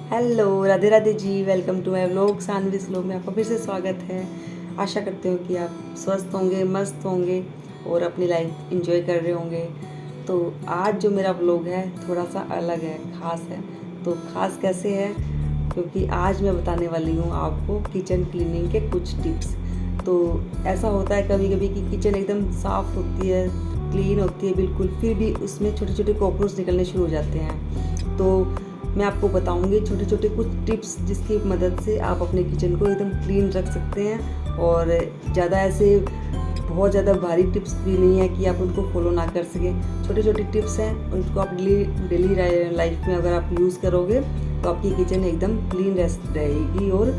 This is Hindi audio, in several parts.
Hello, Radhe Radhe ji. Welcome to my vlog Saanvi vlog में आपका फिर से स्वागत है। आशा करते हो कि आप स्वस्थ होंगे, मस्त होंगे और अपनी लाइफ एंजॉय कर रहे होंगे। तो आज जो मेरा व्लॉग है थोड़ा सा अलग है, ख़ास है। तो ख़ास कैसे है, क्योंकि आज मैं बताने वाली हूँ आपको किचन क्लीनिंग के कुछ टिप्स। तो ऐसा होता है कभी कभी कि किचन एकदम साफ़ होती है, क्लीन होती है बिल्कुल, फिर भी उसमें छोटे छोटे कॉकरोच निकलने शुरू हो जाते हैं। तो मैं आपको बताऊंगी छोटे छोटे कुछ टिप्स जिसकी मदद से आप अपने किचन को एकदम क्लीन रख सकते हैं। और ज़्यादा ऐसे बहुत ज़्यादा भारी टिप्स भी नहीं है कि आप उनको फॉलो ना कर सकें। छोटे छोटे टिप्स हैं, उनको आप डेली लाइफ में अगर आप यूज़ करोगे तो आपकी किचन एकदम क्लीन रहेगी और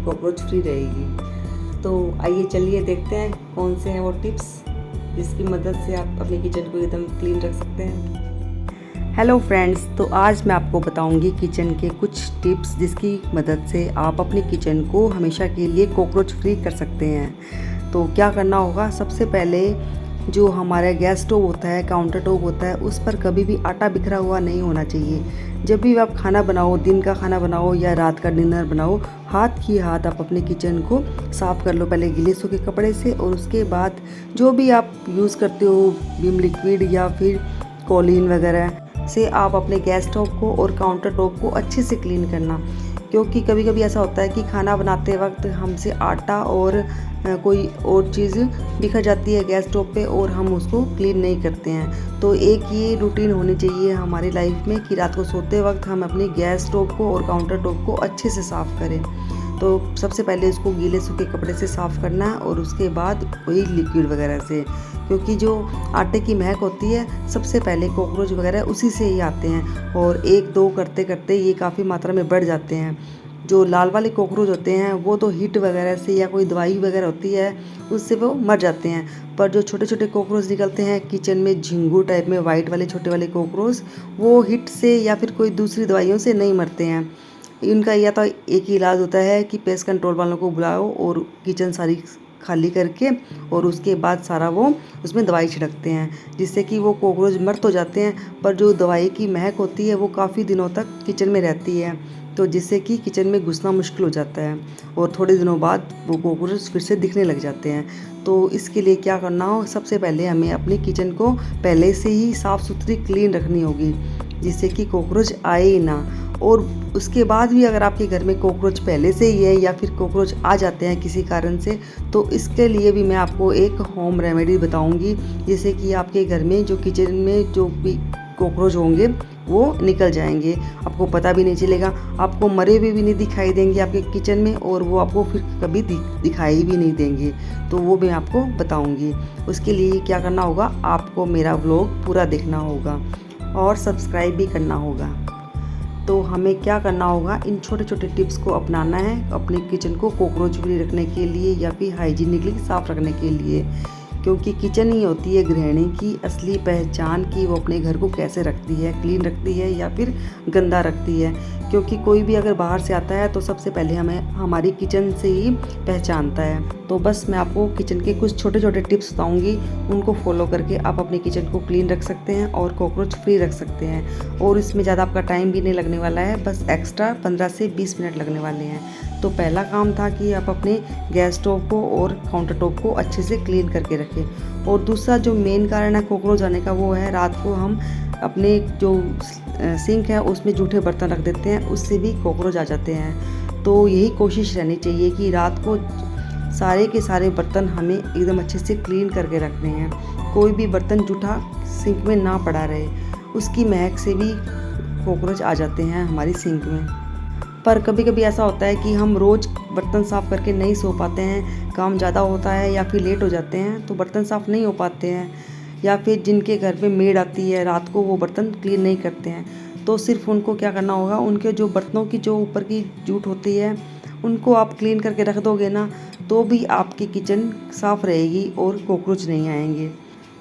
कॉकरोच फ्री रहेगी। तो आइए चलिए देखते हैं कौन से हैं वो टिप्स जिसकी मदद से आप अपनी किचन को एकदम क्लीन रख सकते हैं। हेलो फ्रेंड्स, तो आज मैं आपको बताऊंगी किचन के कुछ टिप्स जिसकी मदद से आप अपनी किचन को हमेशा के लिए कॉकरोच फ्री कर सकते हैं। तो क्या करना होगा, सबसे पहले जो हमारा गैस स्टोव होता है, काउंटर टॉप होता है, उस पर कभी भी आटा बिखरा हुआ नहीं होना चाहिए। जब भी आप खाना बनाओ, दिन का खाना बनाओ या रात का डिनर बनाओ, हाथ ही हाथ आप अपने किचन को साफ़ कर लो, पहले गीले सूखे कपड़े से। और उसके बाद जो भी आप यूज़ करते हो, विम लिक्विड या फिर कॉलीन वगैरह से आप अपने गैस स्टोव को और काउंटर टॉप को अच्छे से क्लीन करना। क्योंकि कभी कभी ऐसा होता है कि खाना बनाते वक्त हमसे आटा और कोई और चीज़ बिखर जाती है गैस स्टोव पे और हम उसको क्लीन नहीं करते हैं। तो एक ये रूटीन होनी चाहिए हमारी लाइफ में कि रात को सोते वक्त हम अपनी गैस स्टोव को और काउंटर टॉप को अच्छे से साफ़ करें। तो सबसे पहले इसको गीले सूखे कपड़े से साफ़ करना है और उसके बाद वही लिक्विड वगैरह से, क्योंकि जो आटे की महक होती है सबसे पहले कॉकरोच वगैरह उसी से ही आते हैं। और एक दो करते करते ये काफ़ी मात्रा में बढ़ जाते हैं। जो लाल वाले कॉकरोच होते हैं वो तो हीट वगैरह से या कोई दवाई वगैरह होती है उससे वो मर जाते हैं। पर जो छोटे छोटे कॉकरोच निकलते हैं किचन में, झिंगू टाइप में वाइट वाले छोटे वाले कॉकरोच, वो हीट से या फिर कोई दूसरी दवाइयों से नहीं मरते हैं। इनका या तो एक ही इलाज होता है कि पेस्ट कंट्रोल वालों को बुलाओ और किचन सारी खाली करके और उसके बाद सारा वो उसमें दवाई छिड़कते हैं, जिससे कि वो कॉकरोच मर तो जाते हैं पर जो दवाई की महक होती है वो काफ़ी दिनों तक किचन में रहती है। तो जिससे कि किचन में घुसना मुश्किल हो जाता है और थोड़े दिनों बाद वो कॉकरोच फिर से दिखने लग जाते हैं। तो इसके लिए क्या करना हो, सबसे पहले हमें अपनी किचन को पहले से ही साफ़ सुथरी क्लीन रखनी होगी, जिससे कि कॉकरोच आए ही ना। और उसके बाद भी अगर आपके घर में कॉकरोच पहले से ही है या फिर कॉकरोच आ जाते हैं किसी कारण से, तो इसके लिए भी मैं आपको एक होम रेमेडी बताऊंगी, जिससे कि आपके घर में जो किचन में जो भी कॉकरोच होंगे वो निकल जाएंगे। आपको पता भी नहीं चलेगा, आपको मरे हुए भी नहीं दिखाई देंगे आपके किचन में और वो आपको फिर कभी दिखाई भी नहीं देंगे। तो वो मैं आपको बताऊंगी। उसके लिए क्या करना होगा, आपको मेरा व्लॉग पूरा देखना होगा और सब्सक्राइब भी करना होगा। तो हमें क्या करना होगा, इन छोटे छोटे टिप्स को अपनाना है अपने किचन को कॉकरोच फ्री रखने के लिए या फिर हाइजीनिकली साफ़ रखने के लिए। क्योंकि किचन ही होती है गृहिणी की असली पहचान कि वो अपने घर को कैसे रखती है, क्लीन रखती है या फिर गंदा रखती है। क्योंकि कोई भी अगर बाहर से आता है तो सबसे पहले हमें हमारी किचन से ही पहचानता है। तो बस मैं आपको किचन के कुछ छोटे छोटे टिप्स बताऊंगी, उनको फॉलो करके आप अपनी किचन को क्लीन रख सकते हैं और कॉकरोच फ्री रख सकते हैं। और इसमें ज़्यादा आपका टाइम भी नहीं लगने वाला है, बस एक्स्ट्रा 15 से 20 मिनट लगने वाले हैं। तो पहला काम था कि आप अपने गैस स्टोव को और काउंटर टॉप को अच्छे से क्लीन करके रखें। और दूसरा जो मेन कारण है कॉकरोच आने का वो है, रात को हम अपने जो सिंक है उसमें जूठे बर्तन रख देते हैं, उससे भी कॉकरोच आ जाते हैं। तो यही कोशिश रहनी चाहिए कि रात को सारे के सारे बर्तन हमें एकदम अच्छे से क्लीन करके रखने हैं। कोई भी बर्तन जूठा सिंक में ना पड़ा रहे, उसकी महक से भी कॉकरोच आ जाते हैं हमारी सिंक में। पर कभी कभी ऐसा होता है कि हम रोज़ बर्तन साफ़ करके नहीं सो पाते हैं, काम ज़्यादा होता है या फिर लेट हो जाते हैं तो बर्तन साफ़ नहीं हो पाते हैं, या फिर जिनके घर में मेड आती है रात को वो बर्तन क्लीन नहीं करते हैं। तो सिर्फ उनको क्या करना होगा, उनके जो बर्तनों की जो ऊपर की जूठ होती है उनको आप क्लीन करके रख दोगे ना, तो भी आपकी किचन साफ़ रहेगी और कॉकरोच नहीं आएंगे।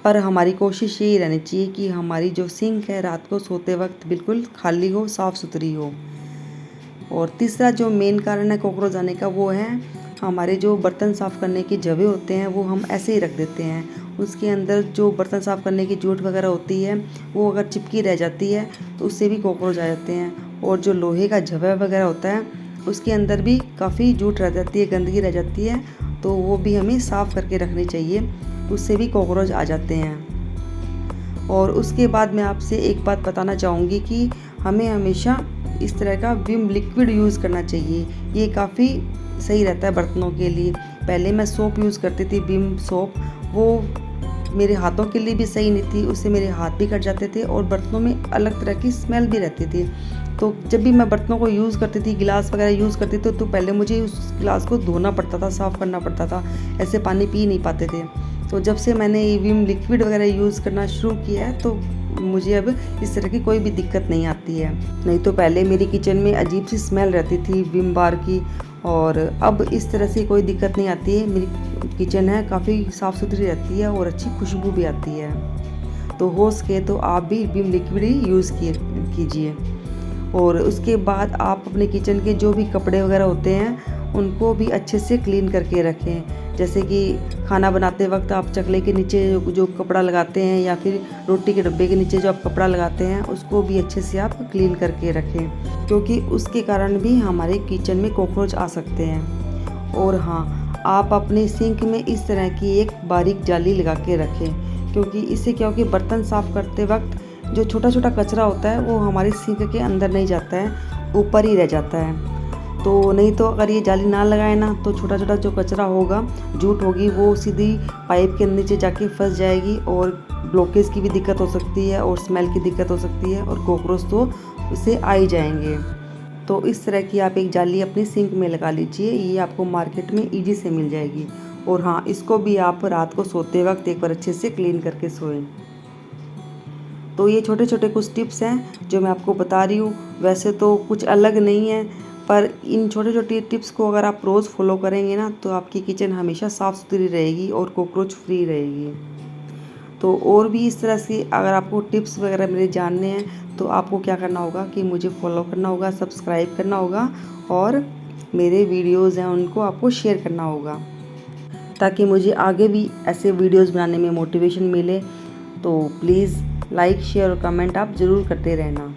पर हमारी कोशिश यही रहनी चाहिए कि हमारी जो सिंक है रात को सोते वक्त बिल्कुल खाली हो, साफ़ सुथरी हो। और तीसरा जो मेन कारण है कॉकरोच आने का वो है, हमारे जो बर्तन साफ़ करने की जगह होते हैं वो हम ऐसे ही रख देते हैं। उसके अंदर जो बर्तन साफ़ करने की जूठ वगैरह होती है वो अगर चिपकी रह जाती है तो उससे भी कॉकरोच आ जाते हैं। और जो लोहे का झवा वगैरह होता है उसके अंदर भी काफ़ी जूठ रह जाती है, गंदगी रह जाती है, तो वो भी हमें साफ़ करके रखनी चाहिए, उससे भी कॉकरोच आ जाते हैं। और उसके बाद मैं आपसे एक बात बताना चाहूँगी कि हमें हमेशा इस तरह का विम लिक्विड यूज़ करना चाहिए, ये काफ़ी सही रहता है बर्तनों के लिए। पहले मैं सोप यूज़ करती थी, विम सोप, वो मेरे हाथों के लिए भी सही नहीं थी, उससे मेरे हाथ भी कट जाते थे और बर्तनों में अलग तरह की स्मेल भी रहती थी। तो जब भी मैं बर्तनों को यूज़ करती थी, गिलास वगैरह यूज़ करती थी, तो पहले मुझे उस गिलास को धोना पड़ता था, साफ़ करना पड़ता था, ऐसे पानी पी नहीं पाते थे। तो जब से मैंने ये विम लिक्विड वगैरह यूज़ करना शुरू किया है तो मुझे अब इस तरह की कोई भी दिक्कत नहीं आती है। नहीं तो पहले मेरी किचन में अजीब सी स्मेल रहती थी विम बार की, और अब इस तरह से कोई दिक्कत नहीं आती है। मेरी किचन है काफ़ी साफ़ सुथरी रहती है और अच्छी खुशबू भी आती है। तो हो सके तो आप भी विम लिक्विड ही यूज़ कीजिए। और उसके बाद आप अपने किचन के जो भी कपड़े वगैरह होते हैं उनको भी अच्छे से क्लीन करके रखें। जैसे कि खाना बनाते वक्त आप चकले के नीचे जो कपड़ा लगाते हैं या फिर रोटी के डब्बे के नीचे जो आप कपड़ा लगाते हैं उसको भी अच्छे से आप क्लीन करके रखें, क्योंकि उसके कारण भी हमारे किचन में कॉकरोच आ सकते हैं। और हाँ, आप अपने सिंक में इस तरह की एक बारीक जाली लगा के रखें, क्योंकि इससे क्या हो कि बर्तन साफ़ करते वक्त जो छोटा छोटा कचरा होता है वो हमारे सिंक के अंदर नहीं जाता है, ऊपर ही रह जाता है। तो नहीं तो अगर ये जाली ना लगाए ना तो छोटा छोटा जो कचरा होगा, जूठ होगी, वो सीधी पाइप के नीचे जाके फंस जाएगी और ब्लॉकेज की भी दिक्कत हो सकती है और स्मेल की दिक्कत हो सकती है और कॉकरोच तो उससे आ ही जाएंगे। तो इस तरह की आप एक जाली अपनी सिंक में लगा लीजिए, ये आपको मार्केट में ईजी से मिल जाएगी। और हाँ, इसको भी आप रात को सोते वक्त एक बार अच्छे से क्लीन करके सोएं। तो ये छोटे छोटे कुछ टिप्स हैं जो मैं आपको बता रही हूँ। वैसे तो कुछ अलग नहीं है, पर इन छोटे छोटे टिप्स को अगर आप रोज़ फॉलो करेंगे ना तो आपकी किचन हमेशा साफ़ सुथरी रहेगी और कॉकरोच फ्री रहेगी। तो और भी इस तरह से अगर आपको टिप्स वगैरह मेरे जानने हैं तो आपको क्या करना होगा कि मुझे फॉलो करना होगा, सब्सक्राइब करना होगा और मेरे वीडियोज़ हैं उनको आपको शेयर करना होगा, ताकि मुझे आगे भी ऐसे वीडियोज़ बनाने में मोटिवेशन मिले। तो प्लीज़ लाइक, शेयर और कमेंट आप ज़रूर करते रहना।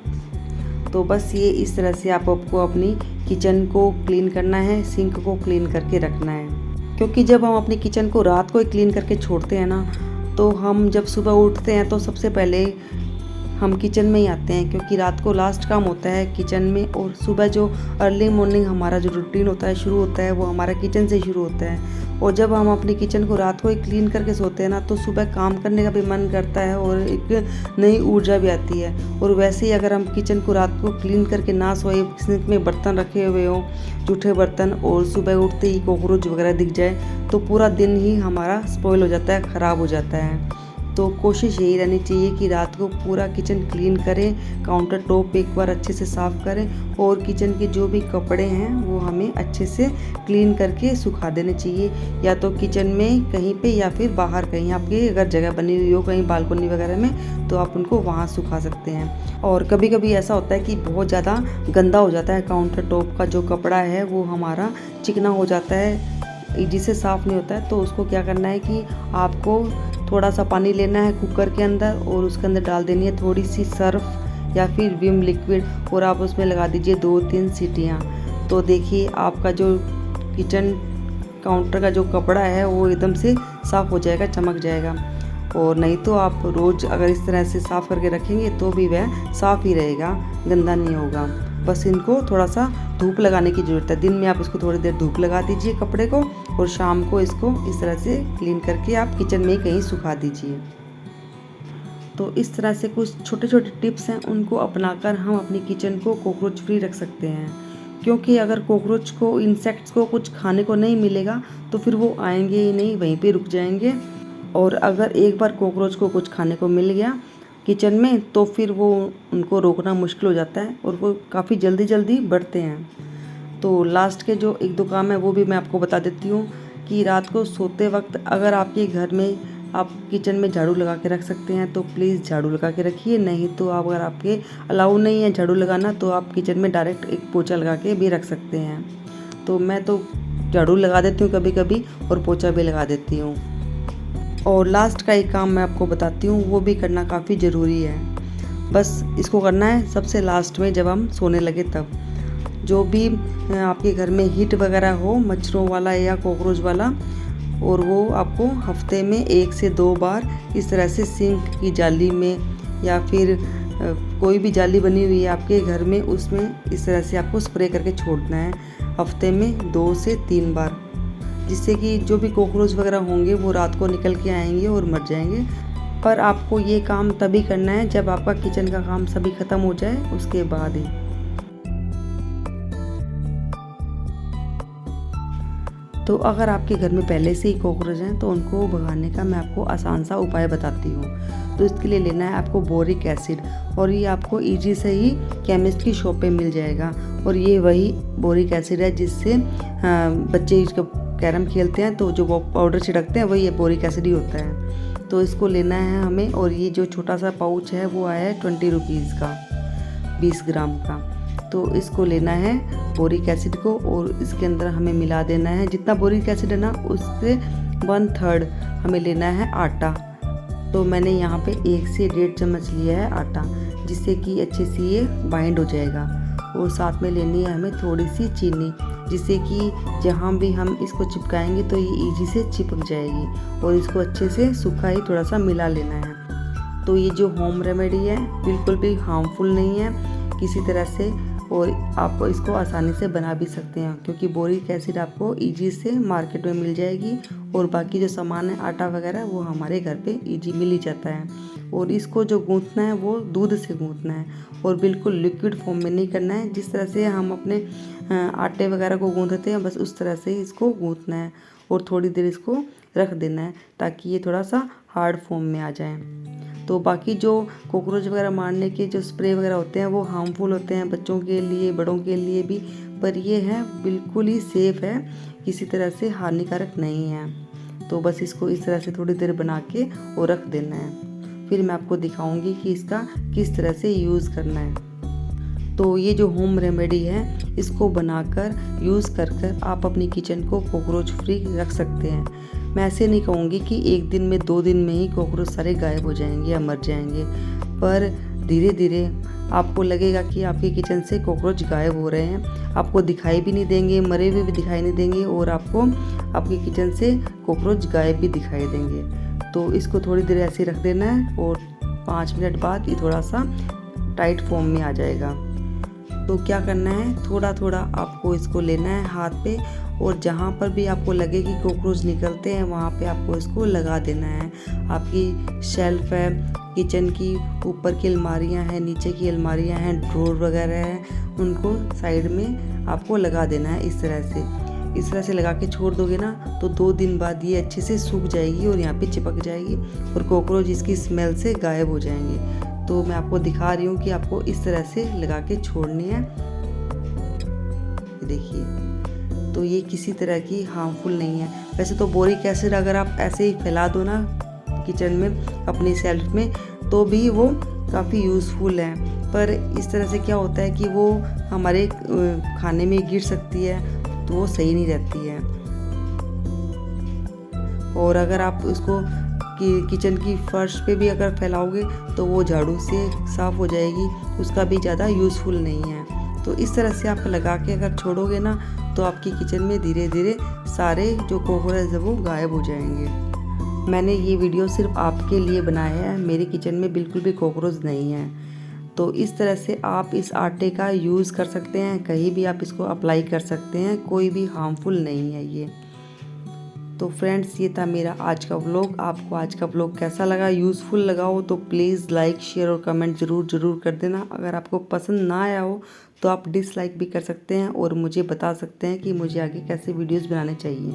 तो बस ये इस तरह से आपको अपनी किचन को क्लीन करना है, सिंक को क्लीन करके रखना है, क्योंकि जब हम अपनी किचन को रात को ही क्लीन करके छोड़ते हैं ना तो हम जब सुबह उठते हैं तो सबसे पहले हम किचन में ही आते हैं, क्योंकि रात को लास्ट काम होता है किचन में, और सुबह जो अर्ली मॉर्निंग हमारा जो रूटीन होता है शुरू होता है वो हमारा किचन से शुरू होता है। और जब हम अपनी किचन को रात को ही क्लीन करके सोते हैं ना तो सुबह काम करने का भी मन करता है और एक नई ऊर्जा भी आती है। और वैसे ही अगर हम किचन को रात को क्लीन करके ना सोए, सिंक में बर्तन रखे हुए हों, जूठे बर्तन, और सुबह उठते ही कॉकरोच वगैरह दिख जाए तो पूरा दिन ही हमारा स्पॉइल हो जाता है, ख़राब हो जाता है। तो कोशिश यही रहनी चाहिए कि रात को पूरा किचन क्लीन करें, काउंटर टॉप एक बार अच्छे से साफ़ करें और किचन के जो भी कपड़े हैं वो हमें अच्छे से क्लीन करके सुखा देने चाहिए, या तो किचन में कहीं पे या फिर बाहर कहीं आपकी अगर जगह बनी हुई हो कहीं बालकनी वगैरह में तो आप उनको वहाँ सुखा सकते हैं। और कभी कभी ऐसा होता है कि बहुत ज़्यादा गंदा हो जाता है काउंटर टॉप का जो कपड़ा है, वो हमारा चिकना हो जाता है, ईजी से साफ़ नहीं होता है। तो उसको क्या करना है कि आपको थोड़ा सा पानी लेना है कुकर के अंदर और उसके अंदर डाल देनी है थोड़ी सी सर्फ या फिर विम लिक्विड, और आप उसमें लगा दीजिए 2-3 सीटियाँ। तो देखिए आपका जो किचन काउंटर का जो कपड़ा है वो एकदम से साफ़ हो जाएगा, चमक जाएगा। और नहीं तो आप रोज़ अगर इस तरह से साफ़ करके रखेंगे तो भी वह साफ़ ही रहेगा, गंदा नहीं होगा। बस इनको थोड़ा सा धूप लगाने की ज़रूरत है। दिन में आप इसको थोड़ी देर धूप लगा दीजिए कपड़े को, और शाम को इसको इस तरह से क्लीन करके आप किचन में कहीं सुखा दीजिए। तो इस तरह से कुछ छोटे छोटे टिप्स हैं, उनको अपनाकर हम अपनी किचन को कॉकरोच फ्री रख सकते हैं। क्योंकि अगर कॉकरोच को, इंसेक्ट्स को कुछ खाने को नहीं मिलेगा तो फिर वो आएंगे ही नहीं, वहीं पे रुक जाएंगे। और अगर एक बार कॉकरोच को कुछ खाने को मिल गया किचन में तो फिर वो उनको रोकना मुश्किल हो जाता है और वो काफ़ी जल्दी जल्दी बढ़ते हैं। तो लास्ट के जो 1-2 काम है वो भी मैं आपको बता देती हूँ कि रात को सोते वक्त अगर आपके घर में आप किचन में झाड़ू लगा के रख सकते हैं तो प्लीज़ झाड़ू लगा के रखिए। नहीं तो अगर आपके अलाउ नहीं है झाड़ू लगाना तो आप किचन में डायरेक्ट एक पोछा लगा के भी रख सकते हैं। तो मैं तो झाड़ू लगा देती हूँ कभी कभी और पोछा भी लगा देती हूँ। और लास्ट का एक काम मैं आपको बताती हूँ, वो भी करना काफ़ी ज़रूरी है। बस इसको करना है सबसे लास्ट में जब हम सोने लगे तब। जो भी आपके घर में हीट वगैरह हो मच्छरों वाला या कॉकरोच वाला, और वो आपको हफ्ते में 1 से 2 बार इस तरह से सिंक की जाली में या फिर कोई भी जाली बनी हुई है आपके घर में, उसमें इस तरह से आपको स्प्रे करके छोड़ना है हफ्ते में 2 से 3 बार, जिससे कि जो भी कॉकरोच वगैरह होंगे वो रात को निकल के आएंगे और मर जाएंगे। पर आपको ये काम तभी करना है जब आपका किचन का काम सभी ख़त्म हो जाए, उसके बाद ही। तो अगर आपके घर में पहले से ही कॉकरोच हैं तो उनको भगाने का मैं आपको आसान सा उपाय बताती हूँ। तो इसके लिए लेना है आपको बोरिक एसिड, और ये आपको ईजी से ही केमिस्ट की शॉप पे मिल जाएगा। और ये वही बोरिक एसिड है जिससे बच्चे कैरम खेलते हैं तो जो पाउडर छिड़कते हैं वही ये बोरिक एसिड ही होता है। तो इसको लेना है हमें, और ये जो छोटा सा पाउच है वो आया है 20 रुपीज़ का, 20 ग्राम का। तो इसको लेना है बोरिक एसिड को, और इसके अंदर हमें मिला देना है जितना बोरिक एसिड है ना उससे 1/3 हमें लेना है आटा। तो मैंने यहाँ पे 1 से 1.5 चम्मच लिया है आटा, जिससे कि अच्छे से ये बाइंड हो जाएगा। और साथ में लेनी है हमें थोड़ी सी चीनी, जिससे कि जहाँ भी हम इसको चिपकाएंगे तो ये इजी से चिपक जाएगी। और इसको अच्छे से सूखा ही थोड़ा सा मिला लेना है। तो ये जो होम रेमेडी है बिल्कुल भी हार्मफुल नहीं है किसी तरह से, और आप इसको आसानी से बना भी सकते हैं, क्योंकि बोरिक एसिड आपको इजी से मार्केट में मिल जाएगी, और बाकी जो सामान है आटा वगैरह वो हमारे घर पे इजी मिल ही जाता है। और इसको जो गूंथना है वो दूध से गूंथना है, और बिल्कुल लिक्विड फॉर्म में नहीं करना है। जिस तरह से हम अपने आटे वगैरह को गूंथते हैं बस उस तरह से इसको गूंथना है, और थोड़ी देर इसको रख देना है ताकि ये थोड़ा सा हार्ड फॉर्म में आ जाए। तो बाकी जो कॉकरोच वगैरह मारने के जो स्प्रे वगैरह होते हैं वो हार्मफुल होते हैं बच्चों के लिए, बड़ों के लिए भी, पर ये है बिल्कुल ही सेफ़ है, किसी तरह से हानिकारक नहीं है। तो बस इसको इस तरह से थोड़ी देर बना के और रख देना है। फिर मैं आपको दिखाऊंगी कि इसका किस तरह से यूज़ करना है। तो ये जो होम रेमेडी है इसको बनाकर यूज़ कर आप अपनी किचन को कॉकरोच फ्री रख सकते हैं। मैं ऐसे नहीं कहूँगी कि 1 दिन में 2 दिन में ही कॉकरोच सारे गायब हो जाएंगे या मर जाएंगे, पर धीरे धीरे आपको लगेगा कि आपके किचन से कॉकरोच गायब हो रहे हैं। आपको दिखाई भी नहीं देंगे, मरे हुए भी दिखाई नहीं देंगे, और आपको आपके किचन से कॉकरोच गायब भी दिखाई देंगे। तो इसको थोड़ी देर ऐसे रख देना है, और 5 मिनट बाद ये थोड़ा सा टाइट फॉर्म में आ जाएगा। तो क्या करना है, थोड़ा थोड़ा आपको इसको लेना है हाथ पे, और जहाँ पर भी आपको लगे कि कॉकरोच निकलते हैं वहाँ पे आपको इसको लगा देना है। आपकी शेल्फ है किचन की, ऊपर की अलमारियाँ हैं, नीचे की अलमारियाँ हैं, ड्रॉर वगैरह हैं, उनको साइड में आपको लगा देना है इस तरह से। इस तरह से लगा के छोड़ दोगे ना तो 2 दिन बाद ये अच्छे से सूख जाएगी और यहाँ पे चिपक जाएगी, और कॉकरोच इसकी स्मेल से गायब हो जाएंगे। तो मैं आपको दिखा रही हूँ कि आपको इस तरह से लगा के छोड़नी है। देखिए, तो ये किसी तरह की हार्मफुल नहीं है। वैसे तो बोरिक एसिड अगर आप ऐसे ही फैला दो ना किचन में अपनी शेल्फ में तो भी वो काफ़ी यूज़फुल है, पर इस तरह से क्या होता है कि वो हमारे खाने में गिर सकती है, तो वो सही नहीं रहती है। और अगर आप उसको किचन की फर्श पे भी अगर फैलाओगे तो वो झाड़ू से साफ़ हो जाएगी, उसका भी ज़्यादा यूज़फुल नहीं है। तो इस तरह से आप लगा के अगर छोड़ोगे ना तो आपकी किचन में धीरे धीरे सारे जो कॉकरोच है वो गायब हो जाएंगे। मैंने ये वीडियो सिर्फ आपके लिए बनाया है, मेरे किचन में बिल्कुल भी कॉकरोच नहीं है। तो इस तरह से आप इस आटे का यूज़ कर सकते हैं, कहीं भी आप इसको अप्लाई कर सकते हैं, कोई भी हार्मफुल नहीं है ये। तो फ्रेंड्स, ये था मेरा आज का व्लॉग। आपको आज का व्लॉग कैसा लगा, यूज़फुल लगा हो तो प्लीज़ लाइक शेयर और कमेंट ज़रूर कर देना। अगर आपको पसंद ना आया हो तो आप डिसलाइक भी कर सकते हैं और मुझे बता सकते हैं कि मुझे आगे कैसे वीडियोस बनाने चाहिए।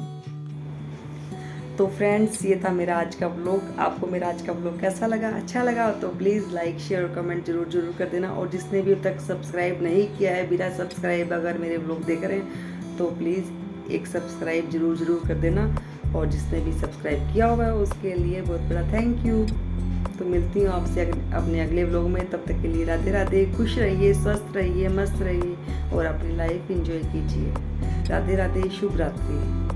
तो फ्रेंड्स, ये था मेरा आज का व्लॉग। आपको मेरा आज का व्लॉग कैसा लगा, अच्छा लगा तो प्लीज़ लाइक शेयर और कमेंट ज़रूर कर देना। और जिसने भी अब तक सब्सक्राइब नहीं किया है, बिना सब्सक्राइब अगर मेरे व्लॉग देख रहे हैं तो प्लीज़ एक सब्सक्राइब ज़रूर कर देना। और जिसने भी सब्सक्राइब किया होगा उसके लिए बहुत बड़ा थैंक यू। तो मिलती हूँ आपसे अपने अगले व्लॉग में। तब तक के लिए राधे राधे, खुश रहिए, स्वस्थ रहिए, मस्त रहिए और अपनी लाइफ एंजॉय कीजिए। राधे राधे, शुभ रात्रि।